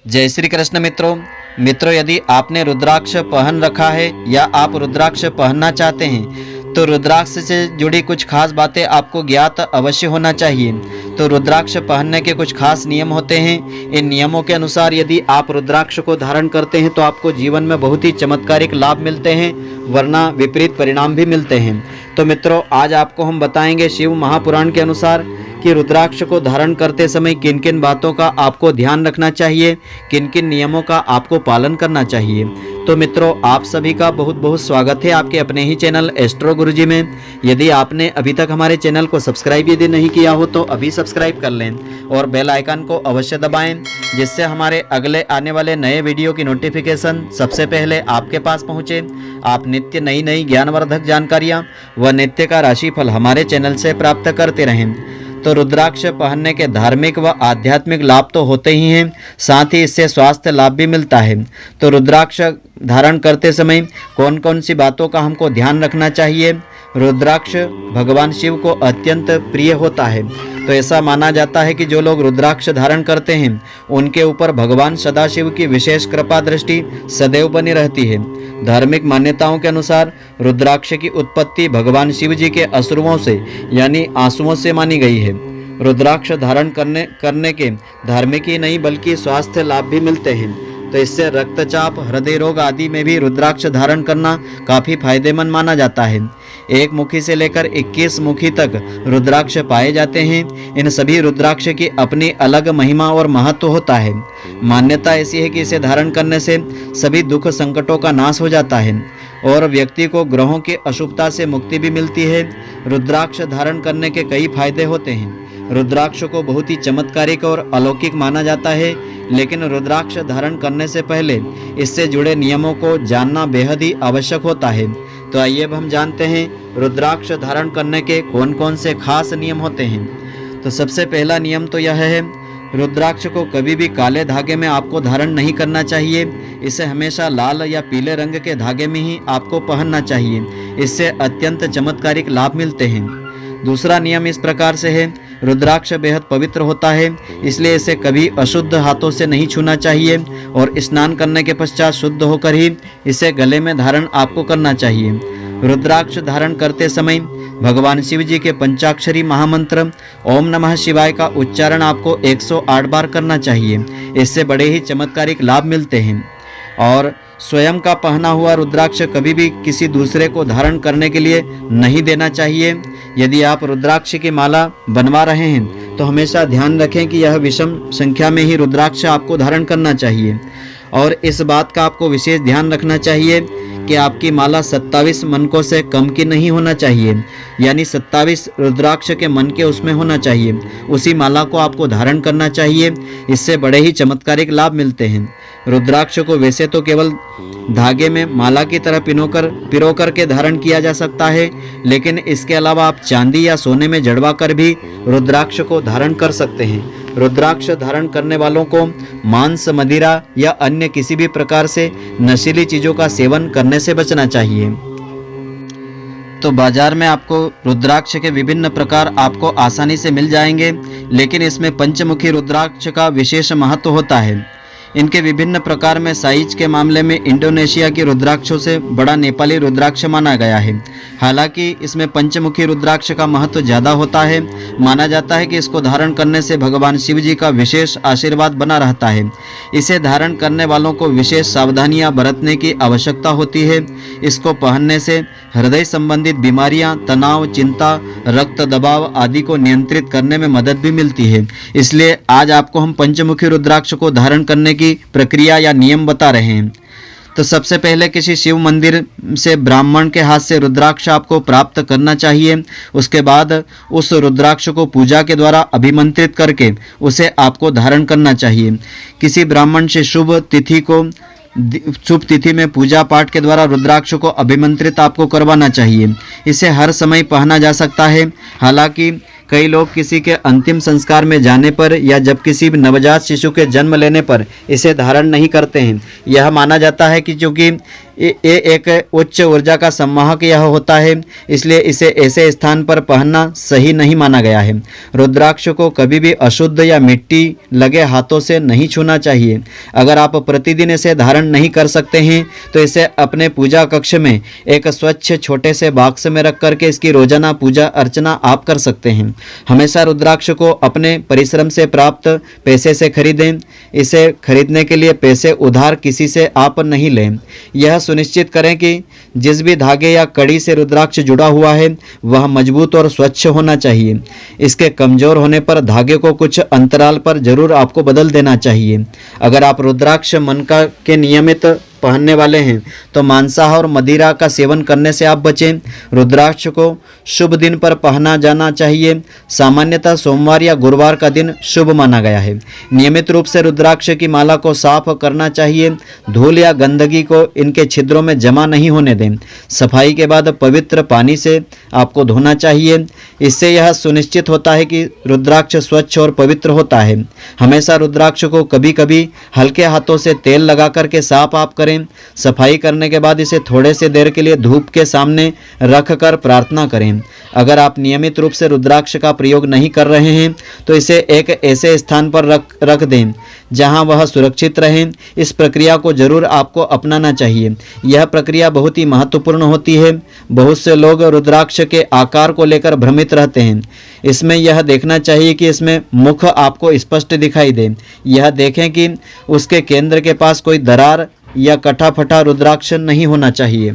जय श्री कृष्ण मित्रों, यदि आपने रुद्राक्ष पहन रखा है या आप रुद्राक्ष पहनना चाहते हैं तो रुद्राक्ष से जुड़ी कुछ खास बातें आपको ज्ञात अवश्य होना चाहिए। तो रुद्राक्ष पहनने के कुछ खास नियम होते हैं। इन नियमों के अनुसार यदि आप रुद्राक्ष को धारण करते हैं तो आपको जीवन में बहुत ही चमत्कारिक लाभ मिलते हैं, वरना विपरीत परिणाम भी मिलते हैं। तो मित्रों, आज आपको हम बताएंगे शिव महापुराण के अनुसार कि रुद्राक्ष को धारण करते समय किन किन बातों का आपको ध्यान रखना चाहिए, किन किन नियमों का आपको पालन करना चाहिए। तो मित्रों, आप सभी का बहुत बहुत स्वागत है आपके अपने ही चैनल एस्ट्रो गुरुजी में। यदि आपने अभी तक हमारे चैनल को सब्सक्राइब यदि नहीं किया हो तो अभी सब्सक्राइब कर लें और बेल आइकन को अवश्य दबाएं, जिससे हमारे अगले आने वाले नए वीडियो की नोटिफिकेशन सबसे पहले आपके पास पहुंचे। आप नित्य नई ज्ञानवर्धक जानकारियाँ व नित्य का राशिफल हमारे चैनल से प्राप्त करते रहें। तो रुद्राक्ष पहनने के धार्मिक व आध्यात्मिक लाभ तो होते ही हैं, साथ ही इससे स्वास्थ्य लाभ भी मिलता है। तो रुद्राक्ष धारण करते समय कौन कौन सी बातों का हमको ध्यान रखना चाहिए। रुद्राक्ष भगवान शिव को अत्यंत प्रिय होता है। तो ऐसा माना जाता है कि जो लोग रुद्राक्ष धारण करते हैं उनके ऊपर भगवान सदाशिव की विशेष कृपा दृष्टि सदैव बनी रहती है। धार्मिक मान्यताओं के अनुसार रुद्राक्ष की उत्पत्ति भगवान शिव जी के अश्रुओं से यानी आंसुओं से मानी गई है। रुद्राक्ष धारण करने के धार्मिक ही नहीं बल्कि स्वास्थ्य लाभ भी मिलते हैं। तो इससे रक्तचाप, हृदय रोग आदि में भी रुद्राक्ष धारण करना काफ़ी फायदेमंद माना जाता है। 1 मुखी से लेकर 21 मुखी तक रुद्राक्ष पाए जाते हैं। इन सभी रुद्राक्ष की अपनी अलग महिमा और महत्व होता है। मान्यता ऐसी है कि इसे धारण करने से सभी दुख संकटों का नाश हो जाता है और व्यक्ति को ग्रहों की अशुभता से मुक्ति भी मिलती है। रुद्राक्ष धारण करने के कई फायदे होते हैं। रुद्राक्ष को बहुत ही चमत्कारिक और अलौकिक माना जाता है, लेकिन रुद्राक्ष धारण करने से पहले इससे जुड़े नियमों को जानना बेहद ही आवश्यक होता है। तो आइए अब हम जानते हैं रुद्राक्ष धारण करने के कौन कौन से खास नियम होते हैं। तो सबसे पहला नियम तो यह है, रुद्राक्ष को कभी भी काले धागे में आपको धारण नहीं करना चाहिए। इसे हमेशा लाल या पीले रंग के धागे में ही आपको पहनना चाहिए। इससे अत्यंत चमत्कारिक लाभ मिलते हैं। दूसरा नियम इस प्रकार से है, रुद्राक्ष बेहद पवित्र होता है, इसलिए इसे कभी अशुद्ध हाथों से नहीं छूना चाहिए और स्नान करने के पश्चात शुद्ध होकर ही इसे गले में धारण आपको करना चाहिए। रुद्राक्ष धारण करते समय भगवान शिव जी के पंचाक्षरी महामंत्र ओम नमः शिवाय का उच्चारण आपको 108 बार करना चाहिए। इससे बड़े ही चमत्कारिक लाभ मिलते हैं। और स्वयं का पहना हुआ रुद्राक्ष कभी भी किसी दूसरे को धारण करने के लिए नहीं देना चाहिए। यदि आप रुद्राक्ष की माला बनवा रहे हैं तो हमेशा ध्यान रखें कि यह विषम संख्या में ही रुद्राक्ष आपको धारण करना चाहिए। और इस बात का आपको विशेष ध्यान रखना चाहिए कि आपकी माला 27 मनकों से कम की नहीं होना चाहिए, यानी 27 रुद्राक्ष के मन के उसमें होना चाहिए। उसी माला को आपको धारण करना चाहिए। इससे बड़े ही चमत्कारिक लाभ मिलते हैं। रुद्राक्ष को वैसे तो केवल धागे में माला की तरह पिरो कर के धारण किया जा सकता है, लेकिन इसके अलावा आप चांदी या सोने में जड़वा कर भी रुद्राक्ष को धारण कर सकते हैं। रुद्राक्ष धारण करने वालों को मांस, मदिरा या अन्य किसी भी प्रकार से नशीली चीज़ों का सेवन करने से बचना चाहिए। तो बाजार में आपको रुद्राक्ष के विभिन्न प्रकार आपको आसानी से मिल जाएंगे, लेकिन इसमें पंचमुखी रुद्राक्ष का विशेष महत्व होता है। इनके विभिन्न प्रकार में साइज के मामले में इंडोनेशिया की रुद्राक्षों से बड़ा नेपाली रुद्राक्ष माना गया है। हालांकि इसमें पंचमुखी रुद्राक्ष का महत्व ज़्यादा होता है। माना जाता है कि इसको धारण करने से भगवान शिव जी का विशेष आशीर्वाद बना रहता है। इसे धारण करने वालों को विशेष सावधानियां बरतने की आवश्यकता होती है। इसको पहनने से हृदय संबंधित बीमारियां, तनाव, चिंता, रक्त दबाव आदि को नियंत्रित करने में मदद भी मिलती है। इसलिए आज आपको हम पंचमुखी रुद्राक्ष को धारण करने की प्रक्रिया या नियम बता रहे हैं। तो सबसे पहले किसी शिव मंदिर से ब्राह्मण के हाथ से रुद्राक्ष आपको प्राप्त करना चाहिए। उसके बाद उस रुद्राक्ष को पूजा के द्वारा अभिमंत्रित करके उसे आपको धारण करना चाहिए। किसी ब्राह्मण से शुभ तिथि में पूजा पाठ के द्वारा रुद्राक्ष को अभिमंत्रित आपको करवाना चाहिए। इसे हर समय पहना जा सकता है। हालांकि कई लोग किसी के अंतिम संस्कार में जाने पर या जब किसी नवजात शिशु के जन्म लेने पर इसे धारण नहीं करते हैं। यह माना जाता है कि चूँकि ये एक उच्च ऊर्जा का सम्वाहक यह होता है, इसलिए इसे ऐसे स्थान पर पहनना सही नहीं माना गया है। रुद्राक्ष को कभी भी अशुद्ध या मिट्टी लगे हाथों से नहीं छूना चाहिए। अगर आप प्रतिदिन इसे धारण नहीं कर सकते हैं तो इसे अपने पूजा कक्ष में एक स्वच्छ छोटे से बॉक्स में रख करके इसकी रोजाना पूजा अर्चना आप कर सकते हैं। हमेशा रुद्राक्ष को अपने परिश्रम से प्राप्त पैसे से खरीदें। इसे खरीदने के लिए पैसे उधार किसी से आप नहीं लें। यह सुनिश्चित करें कि जिस भी धागे या कड़ी से रुद्राक्ष जुड़ा हुआ है वह मजबूत और स्वच्छ होना चाहिए। इसके कमजोर होने पर धागे को कुछ अंतराल पर जरूर आपको बदल देना चाहिए। अगर आप रुद्राक्ष मन का के नियमित पहनने वाले हैं तो मांसाहार और मदिरा का सेवन करने से आप बचें। रुद्राक्ष को शुभ दिन पर पहना जाना चाहिए। सामान्यतः सोमवार या गुरुवार का दिन शुभ माना गया है। नियमित रूप से रुद्राक्ष की माला को साफ करना चाहिए। धूल या गंदगी को इनके छिद्रों में जमा नहीं होने दें। सफाई के बाद पवित्र पानी से आपको धोना चाहिए। इससे यह सुनिश्चित होता है कि रुद्राक्ष स्वच्छ और पवित्र होता है। हमेशा रुद्राक्ष को कभी कभी हल्के हाथों से तेल लगा करके साफ आप करें। सफाई करने के बाद इसे थोड़े से देर के लिए धूप के सामने रख कर प्रार्थना करें। अगर आप नियमित रूप से रुद्राक्ष का प्रयोग नहीं कर रहे हैं तो इसे एक ऐसे स्थान पर रख दें जहां वह सुरक्षित रहें। इस प्रक्रिया को जरूर आपको अपनाना चाहिए। यह प्रक्रिया बहुत ही महत्वपूर्ण होती है। बहुत से लोग रुद्राक्ष के आकार को लेकर भ्रमित रहते हैं। इसमें यह देखना चाहिए कि इसमें मुख आपको स्पष्ट दिखाई दे। यह देखें कि उसके केंद्र के पास कोई दरार या कटा फटा रुद्राक्ष नहीं होना चाहिए।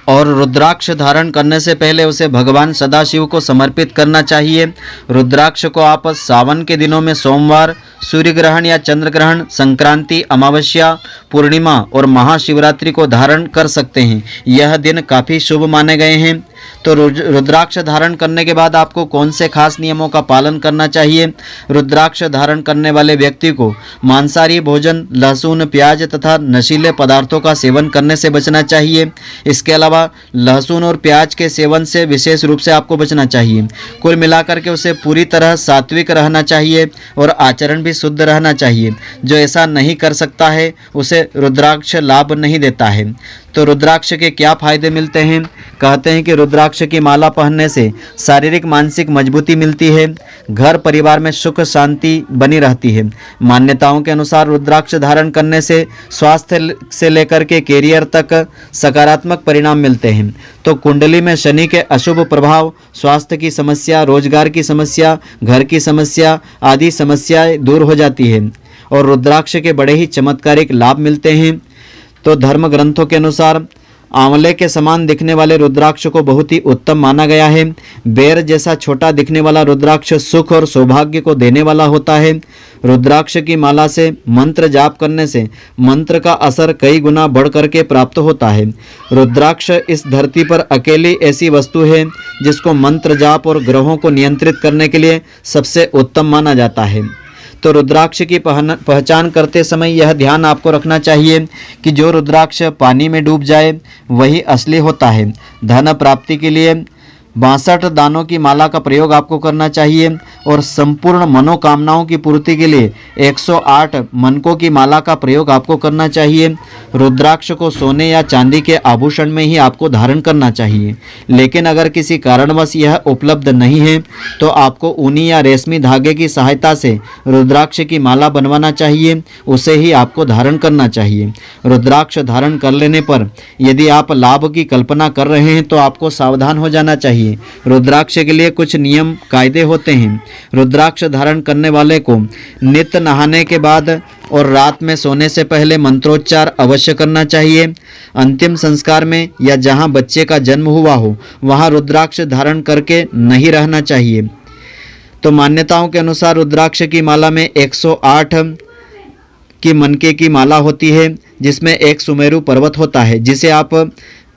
और रुद्राक्ष धारण करने से पहले उसे भगवान सदाशिव को समर्पित करना चाहिए। रुद्राक्ष को आप सावन के दिनों में सोमवार, सूर्य ग्रहण या चंद्र ग्रहण, संक्रांति, अमावस्या, पूर्णिमा और महाशिवरात्रि को धारण कर सकते हैं। यह दिन काफ़ी शुभ माने गए हैं। तो रुद्राक्ष धारण करने के बाद आपको कौन से खास नियमों का पालन करना चाहिए? रुद्राक्ष धारण करने वाले व्यक्ति को मांसाहारी भोजन, लहसुन, प्याज तथा नशीले पदार्थों का सेवन करने से बचना चाहिए। इसके अलावा लहसुन और प्याज के सेवन से विशेष रूप से आपको बचना चाहिए। कुल मिलाकर के उसे पूरी तरह सात्विक रहना चाहिए और आचरण भी शुद्ध रहना चाहिए। जो ऐसा नहीं कर सकता है उसे रुद्राक्ष लाभ नहीं देता है। तो रुद्राक्ष के क्या फायदे मिलते हैं? कहते हैं कि रुद्राक्ष की माला पहनने से शारीरिक मानसिक मजबूती मिलती है। घर परिवार में सुख शांति बनी रहती है। मान्यताओं के अनुसार रुद्राक्ष धारण करने से स्वास्थ्य से लेकर के कैरियर तक सकारात्मक परिणाम मिलते हैं। तो कुंडली में शनि के अशुभ प्रभाव, स्वास्थ्य की समस्या, रोजगार की समस्या, घर की समस्या आदि समस्याएं दूर हो जाती है और रुद्राक्ष के बड़े ही चमत्कारिक लाभ मिलते हैं। तो धर्म ग्रंथों के अनुसार आंवले के समान दिखने वाले रुद्राक्ष को बहुत ही उत्तम माना गया है। बेर जैसा छोटा दिखने वाला रुद्राक्ष सुख और सौभाग्य को देने वाला होता है। रुद्राक्ष की माला से मंत्र जाप करने से मंत्र का असर कई गुना बढ़ करके प्राप्त होता है। रुद्राक्ष इस धरती पर अकेली ऐसी वस्तु है जिसको मंत्र जाप और ग्रहों को नियंत्रित करने के लिए सबसे उत्तम माना जाता है। तो रुद्राक्ष की पहचान करते समय यह ध्यान आपको रखना चाहिए कि जो रुद्राक्ष पानी में डूब जाए वही असली होता है। धन प्राप्ति के लिए 62 दानों की माला का प्रयोग आपको करना चाहिए और संपूर्ण मनोकामनाओं की पूर्ति के लिए 108 मनकों की माला का प्रयोग आपको करना चाहिए। रुद्राक्ष को सोने या चांदी के आभूषण में ही आपको धारण करना चाहिए। लेकिन अगर किसी कारणवश यह उपलब्ध नहीं है तो आपको ऊनी या रेशमी धागे की सहायता से रुद्राक्ष की माला बनवाना चाहिए। उसे ही आपको धारण करना चाहिए। रुद्राक्ष धारण कर लेने पर यदि आप लाभ की कल्पना कर रहे हैं तो आपको सावधान हो जाना चाहिए। रुद्राक्ष के लिए कुछ नियम कायदे होते हैं। रुद्राक्ष धारण करने वाले को नित्य नहाने के बाद और रात में सोने से पहले मंत्रोच्चार अवश्य करना चाहिए। अंतिम संस्कार में या जहां बच्चे का जन्म हुआ हो वहां रुद्राक्ष धारण करके नहीं रहना चाहिए। तो मान्यताओं के अनुसार रुद्राक्ष की माला में 108 की मनके की माला होती है जिसमें एक सुमेरु पर्वत होता है जिसे आप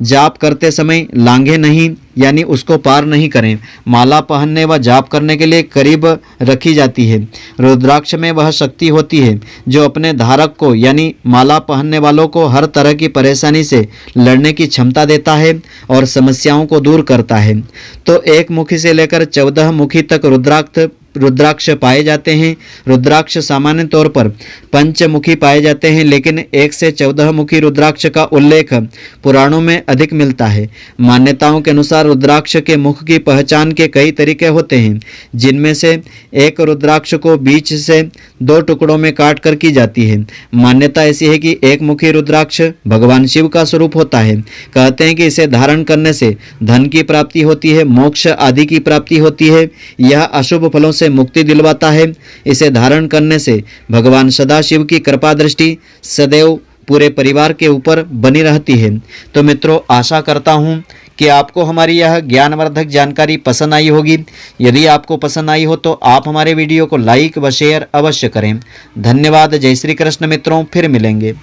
जाप करते समय लांघे नहीं यानी उसको पार नहीं करें। माला पहनने व जाप करने के लिए करीब रखी जाती है। रुद्राक्ष में वह शक्ति होती है जो अपने धारक को यानी माला पहनने वालों को हर तरह की परेशानी से लड़ने की क्षमता देता है और समस्याओं को दूर करता है। तो 1 मुखी से लेकर 14 मुखी तक रुद्राक्ष रुद्राक्ष पाए जाते हैं। रुद्राक्ष सामान्य तौर पर पंचमुखी पाए जाते हैं, लेकिन 1 से 14 मुखी रुद्राक्ष का उल्लेख पुराणों में अधिक मिलता है। मान्यताओं के अनुसार रुद्राक्ष के मुख की पहचान के कई तरीके होते हैं, जिनमें से एक रुद्राक्ष को बीच से 2 टुकड़ों में काट कर की जाती है। मान्यता ऐसी है कि एक मुखी रुद्राक्ष भगवान शिव का स्वरूप होता है। कहते हैं कि इसे धारण करने से धन की प्राप्ति होती है, मोक्ष आदि की प्राप्ति होती है। यह अशुभ फलों से मुक्ति दिलवाता है। इसे धारण करने से भगवान सदाशिव की कृपा दृष्टि सदैव पूरे परिवार के ऊपर बनी रहती है। तो मित्रों, आशा करता हूँ कि आपको हमारी यह ज्ञानवर्धक जानकारी पसंद आई होगी। यदि आपको पसंद आई हो तो आप हमारे वीडियो को लाइक व शेयर अवश्य करें। धन्यवाद। जय श्री कृष्ण मित्रों, फिर मिलेंगे।